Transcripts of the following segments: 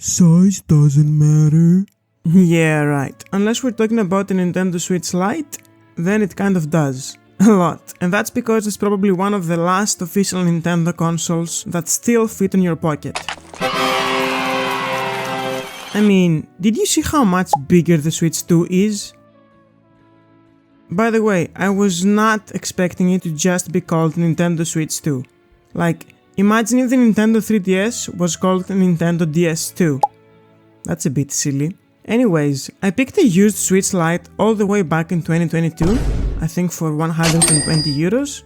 Size doesn't matter. Yeah, right. Unless we're talking about the Nintendo Switch Lite, then it kind of does. A lot. And that's because it's probably one of the last official Nintendo consoles that still fit in your pocket. I mean, did you see how much bigger the Switch 2 is? By the way, I was not expecting it to just be called Nintendo Switch 2. Like, imagine if the Nintendo 3DS was called Nintendo DS2. That's a bit silly. Anyways, I picked a used Switch Lite all the way back in 2022, I think for 120 euros.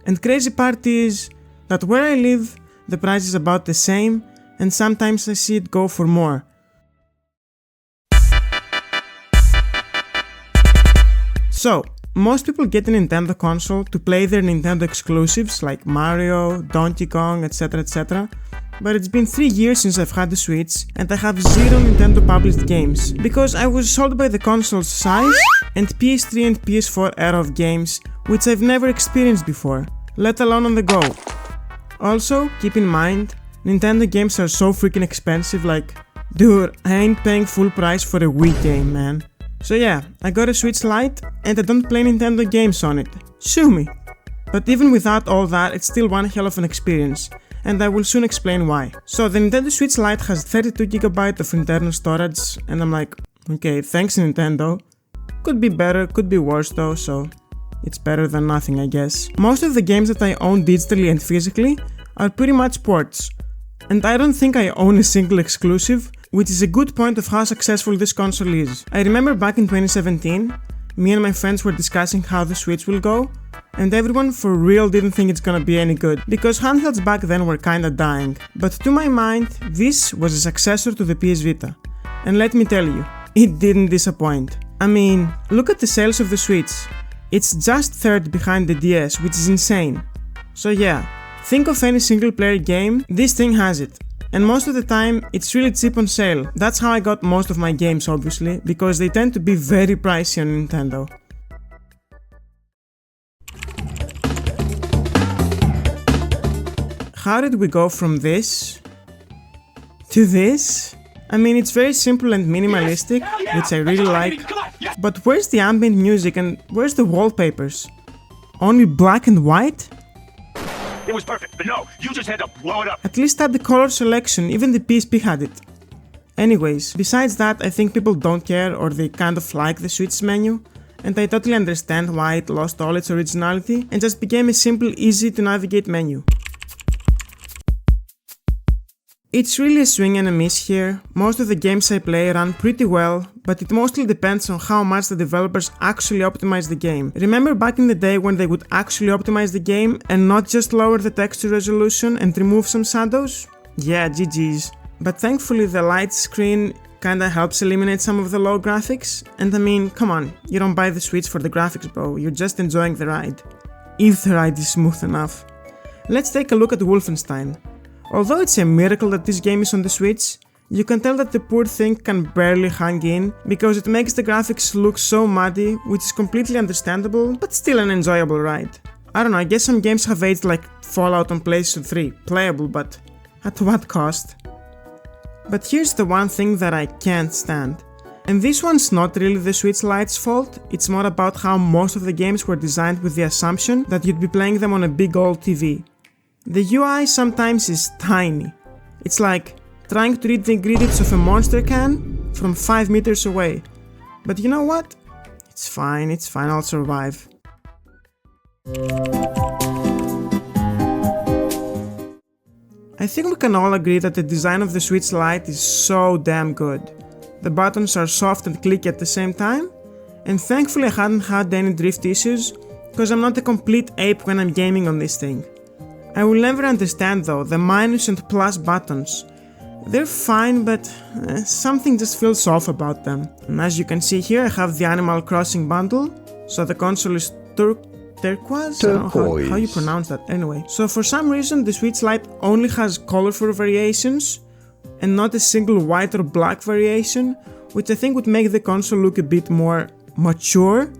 And crazy part is that where I live, the price is about the same, and sometimes I see it go for more. So, most people get a Nintendo console to play their Nintendo exclusives like Mario, Donkey Kong, etc. But it's been 3 years since I've had the Switch and I have zero Nintendo published games because I was sold by the console's size and PS3 and PS4 era of games which I've never experienced before, let alone on the go. Also, keep in mind, Nintendo games are so freaking expensive, like, dude, I ain't paying full price for a Wii game, man. So yeah, I got a Switch Lite and I don't play Nintendo games on it. Sue me! But even without all that, it's still one hell of an experience, and I will soon explain why. So the Nintendo Switch Lite has 32GB of internal storage, and I'm like, okay, thanks Nintendo. Could be better, could be worse though, so it's better than nothing, I guess. Most of the games that I own digitally and physically are pretty much ports, and I don't think I own a single exclusive, which is a good point of how successful this console is. I remember back in 2017, me and my friends were discussing how the Switch will go, and everyone for real didn't think it's gonna be any good, because handhelds back then were kinda dying. But to my mind, this was a successor to the PS Vita. And let me tell you, it didn't disappoint. I mean, look at the sales of the Switch. It's just third behind the DS, which is insane. So yeah, think of any single player game, this thing has it. And most of the time, it's really cheap on sale. That's how I got most of my games, obviously, because they tend to be very pricey on Nintendo. How did we go from this to this? I mean, it's very simple and minimalistic, which I really like. But where's the ambient music and where's the wallpapers? Only black and white? It was perfect, but no, you just had to blow it up. At least add the color selection, even the PSP had it. Anyways, besides that, I think people don't care or they kind of like the Switch menu, and I totally understand why it lost all its originality and just became a simple, easy to navigate menu. It's really a swing and a miss here. Most of the games I play run pretty well, but it mostly depends on how much the developers actually optimize the game. Remember back in the day when they would actually optimize the game and not just lower the texture resolution and remove some shadows? Yeah, GG's. But thankfully the light screen kinda helps eliminate some of the low graphics, and I mean, come on, you don't buy the Switch for the graphics, bro, you're just enjoying the ride. If the ride is smooth enough. Let's take a look at Wolfenstein. Although it's a miracle that this game is on the Switch, you can tell that the poor thing can barely hang in because it makes the graphics look so muddy, which is completely understandable, but still an enjoyable ride. I don't know, I guess some games have aged like Fallout on PlayStation 3, playable, but at what cost? But here's the one thing that I can't stand. And this one's not really the Switch Lite's fault, it's more about how most of the games were designed with the assumption that you'd be playing them on a big old TV. The UI sometimes is tiny. It's like trying to read the ingredients of a Monster can from 5 meters away. But you know what? It's fine, I'll survive. I think we can all agree that the design of the Switch Lite is so damn good. The buttons are soft and clicky at the same time, and thankfully I hadn't had any drift issues, because I'm not a complete ape when I'm gaming on this thing. I will never understand though the minus and plus buttons. They're fine, but something just feels off about them. And as you can see here, I have the Animal Crossing bundle, so the console is turquoise? I don't know how you pronounce that anyway. So for some reason the Switch Lite only has colorful variations and not a single white or black variation, which I think would make the console look a bit more mature.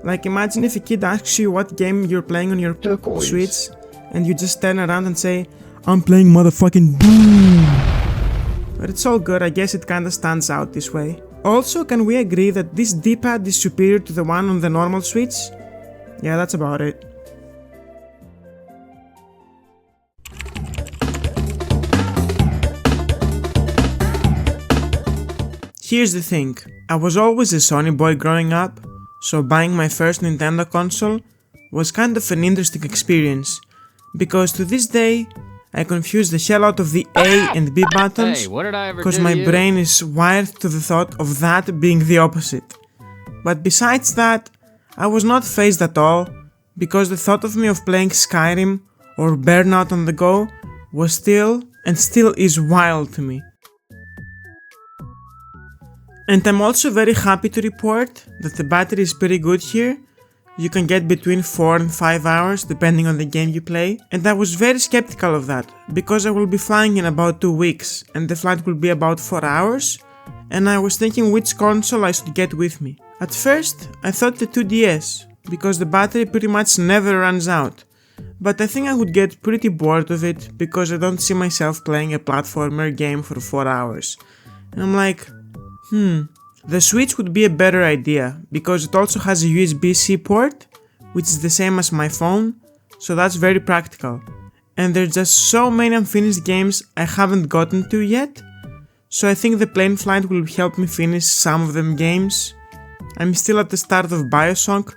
Like imagine if a kid asks you what game you're playing on your Switch, and you just turn around and say, I'm playing motherfucking Doom. But it's all good, I guess it kinda stands out this way. Also, can we agree that this D-pad is superior to the one on the normal Switch? Yeah, that's about it. Here's the thing, I was always a Sony boy growing up, so buying my first Nintendo console was kind of an interesting experience, because to this day, I confuse the hell out of the A and B buttons, because my brain is wired to the thought of that being the opposite. But besides that, I was not fazed at all, because the thought of me of playing Skyrim or Burnout on the go was still, and still is, wild to me. And I'm also very happy to report that the battery is pretty good here. You can get between 4 and 5 hours depending on the game you play, and I was very skeptical of that, because I will be flying in about 2 weeks and the flight will be about 4 hours, and I was thinking which console I should get with me. At first, I thought the 2DS, because the battery pretty much never runs out, but I think I would get pretty bored of it because I don't see myself playing a platformer game for 4 hours. And I'm like, the Switch would be a better idea, because it also has a USB-C port, which is the same as my phone, so that's very practical. And there's just so many unfinished games I haven't gotten to yet, so I think the plane flight will help me finish some of them games. I'm still at the start of Bioshock,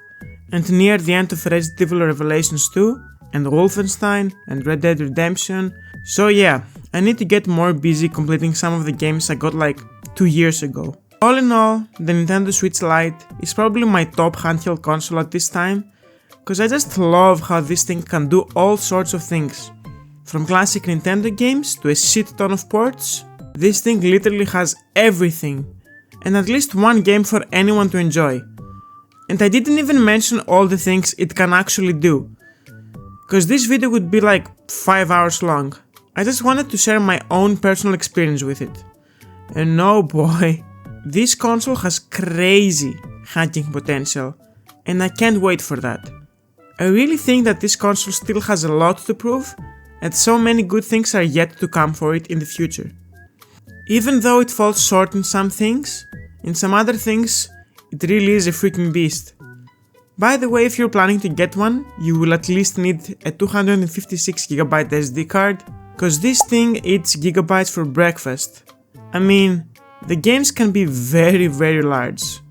and near the end of Resident Evil Revelations 2, and Wolfenstein, and Red Dead Redemption, so yeah, I need to get more busy completing some of the games I got like 2 years ago. All in all, the Nintendo Switch Lite is probably my top handheld console at this time, cause I just love how this thing can do all sorts of things. From classic Nintendo games to a shit ton of ports, this thing literally has everything, and at least one game for anyone to enjoy. And I didn't even mention all the things it can actually do, cause this video would be like 5 hours long. I just wanted to share my own personal experience with it. And oh boy, this console has crazy hacking potential, and I can't wait for that. I really think that this console still has a lot to prove, and so many good things are yet to come for it in the future. Even though it falls short in some things, in some other things, it really is a freaking beast. By the way, if you're planning to get one, you will at least need a 256GB SD card, cause this thing eats gigabytes for breakfast. I mean, the games can be very, very large.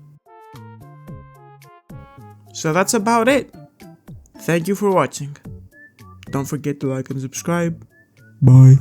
So that's about it. Thank you for watching. Don't forget to like and subscribe. Bye.